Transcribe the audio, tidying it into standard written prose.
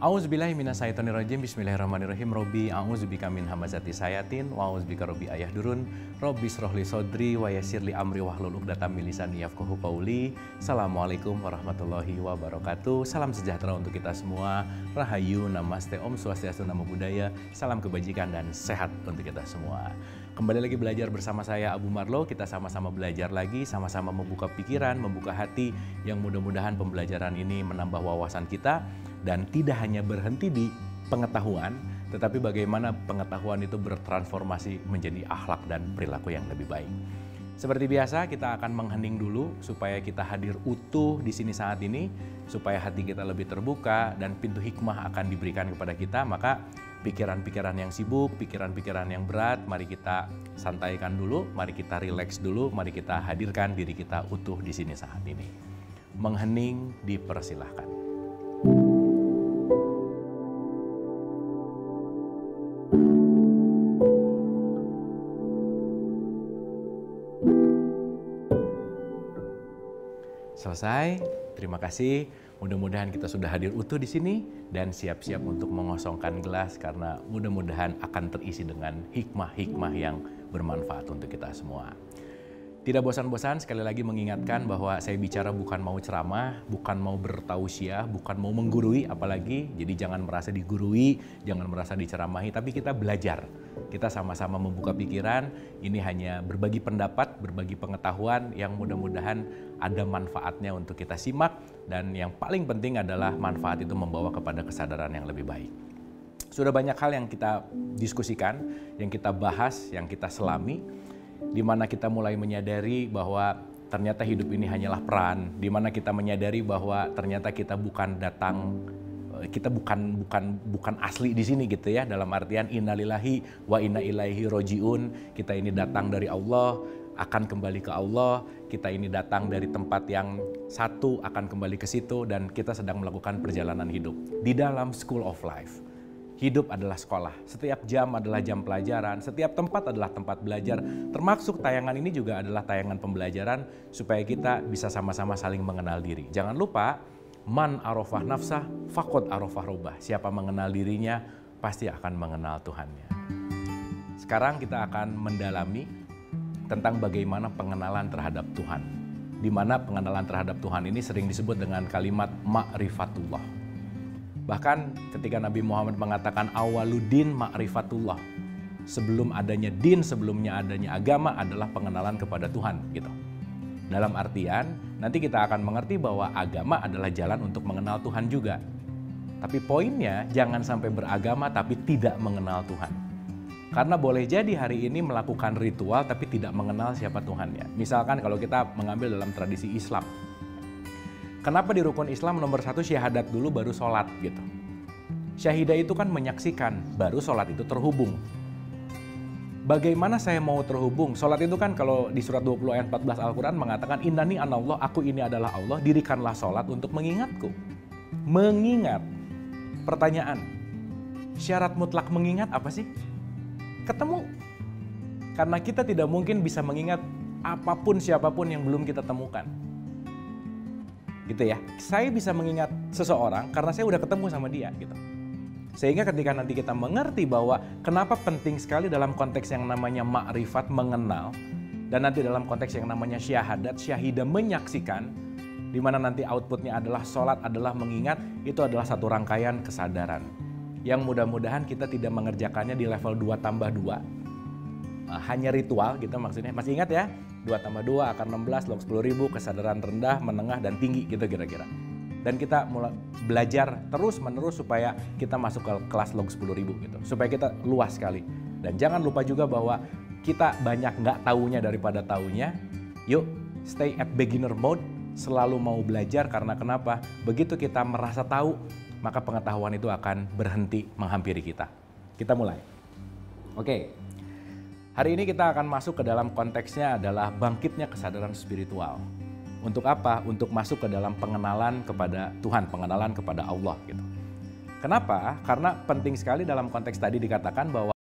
A'udzubillahi minasyaitonirrajim. Bismillahirrahmanirrahim. Robbi a'udzubika min hamazati sayatin wa a'udzubika robbi ayahdurun. Robbi shrahli sodri wa yassirli amri wahlul 'uqdatam min lisani yafqahu qawli. Assalamualaikum warahmatullahi wabarakatuh. Salam sejahtera untuk kita semua. Rahayu, namaste, om swastiastu, namo buddhaya. Salam kebajikan dan sehat untuk kita semua. Kembali lagi belajar bersama saya Abu Marlo. Kita sama-sama belajar lagi, sama-sama membuka pikiran, membuka hati, yang mudah-mudahan pembelajaran ini menambah wawasan kita dan tidak hanya berhenti di pengetahuan, tetapi bagaimana pengetahuan itu bertransformasi menjadi akhlak dan perilaku yang lebih baik. Seperti biasa, kita akan menghening dulu supaya kita hadir utuh di sini saat ini, supaya hati kita lebih terbuka dan pintu hikmah akan diberikan kepada kita. Maka pikiran-pikiran yang sibuk, pikiran-pikiran yang berat, mari kita santaikan dulu, mari kita rileks dulu, mari kita hadirkan diri kita utuh di sini saat ini. Menghening dipersilahkan. Selesai, terima kasih. Mudah-mudahan kita sudah hadir utuh di sini dan siap-siap untuk mengosongkan gelas karena mudah-mudahan akan terisi dengan hikmah-hikmah yang bermanfaat untuk kita semua. Tidak bosan-bosan sekali lagi mengingatkan bahwa saya bicara bukan mau ceramah, bukan mau bertausiah, bukan mau menggurui apalagi. Jadi jangan merasa digurui, jangan merasa diceramahi, tapi kita belajar. Kita sama-sama membuka pikiran, ini hanya berbagi pendapat, berbagi pengetahuan yang mudah-mudahan ada manfaatnya untuk kita simak. Dan yang paling penting adalah manfaat itu membawa kepada kesadaran yang lebih baik. Sudah banyak hal yang kita diskusikan, yang kita bahas, yang kita selami, di mana kita mulai menyadari bahwa ternyata hidup ini hanyalah peran, di mana kita menyadari bahwa ternyata kita bukan datang, kita bukan asli di sini gitu ya, dalam artian innalillahi wa inna ilaihi rojiun. Kita ini datang dari Allah, akan kembali ke Allah. Kita ini datang dari tempat yang satu, akan kembali ke situ, dan kita sedang melakukan perjalanan hidup di dalam school of life. Hidup adalah sekolah, setiap jam adalah jam pelajaran, setiap tempat adalah tempat belajar, termasuk tayangan ini juga adalah tayangan pembelajaran supaya kita bisa sama-sama saling mengenal diri. Jangan lupa, man arafah nafsah, faqad arafah robbah. Siapa mengenal dirinya, pasti akan mengenal Tuhannya. Sekarang kita akan mendalami tentang bagaimana pengenalan terhadap Tuhan. Di mana pengenalan terhadap Tuhan ini sering disebut dengan kalimat ma'rifatullah. Bahkan ketika Nabi Muhammad mengatakan awaluddin ma'rifatullah, sebelum adanya din, sebelumnya adanya agama adalah pengenalan kepada Tuhan gitu. Dalam artian nanti kita akan mengerti bahwa agama adalah jalan untuk mengenal Tuhan juga. Tapi poinnya jangan sampai beragama tapi tidak mengenal Tuhan. Karena boleh jadi hari ini melakukan ritual tapi tidak mengenal siapa Tuhannya. Misalkan kalau kita mengambil dalam tradisi Islam, kenapa di rukun Islam nomor 1 syahadat dulu baru sholat gitu. Syahidah itu kan menyaksikan, baru sholat itu terhubung. Bagaimana saya mau terhubung? Sholat itu kan kalau di surat 20 ayat 14 Al-Quran mengatakan innani anallah, aku ini adalah Allah, dirikanlah sholat untuk mengingatku. Mengingat. Pertanyaan, syarat mutlak mengingat apa sih? Ketemu. Karena kita tidak mungkin bisa mengingat apapun siapapun yang belum kita temukan. Gitu ya. Saya bisa mengingat seseorang karena saya udah ketemu sama dia gitu. Sehingga ketika nanti kita mengerti bahwa kenapa penting sekali dalam konteks yang namanya ma'rifat, mengenal, dan nanti dalam konteks yang namanya syahadat, syahidah menyaksikan, di mana nanti outputnya adalah sholat, adalah mengingat, itu adalah satu rangkaian kesadaran. Yang mudah-mudahan kita tidak mengerjakannya di level 2 tambah 2. Hanya ritual gitu maksudnya. Masih ingat ya? 2 tambah 2 akan 16, log 10.000, kesadaran rendah, menengah, dan tinggi gitu kira-kira. Dan kita mulai belajar terus-menerus supaya kita masuk ke kelas log 10.000 gitu. Supaya kita luas sekali. Dan jangan lupa juga bahwa kita banyak nggak taunya daripada taunya. Yuk, stay at beginner mode, selalu mau belajar karena kenapa? Begitu kita merasa tahu, maka pengetahuan itu akan berhenti menghampiri kita. Kita mulai. Oke. Hari ini kita akan masuk ke dalam konteksnya adalah bangkitnya kesadaran spiritual. Untuk apa? Untuk masuk ke dalam pengenalan kepada Tuhan, pengenalan kepada Allah gitu. Kenapa? Karena penting sekali dalam konteks tadi dikatakan bahwa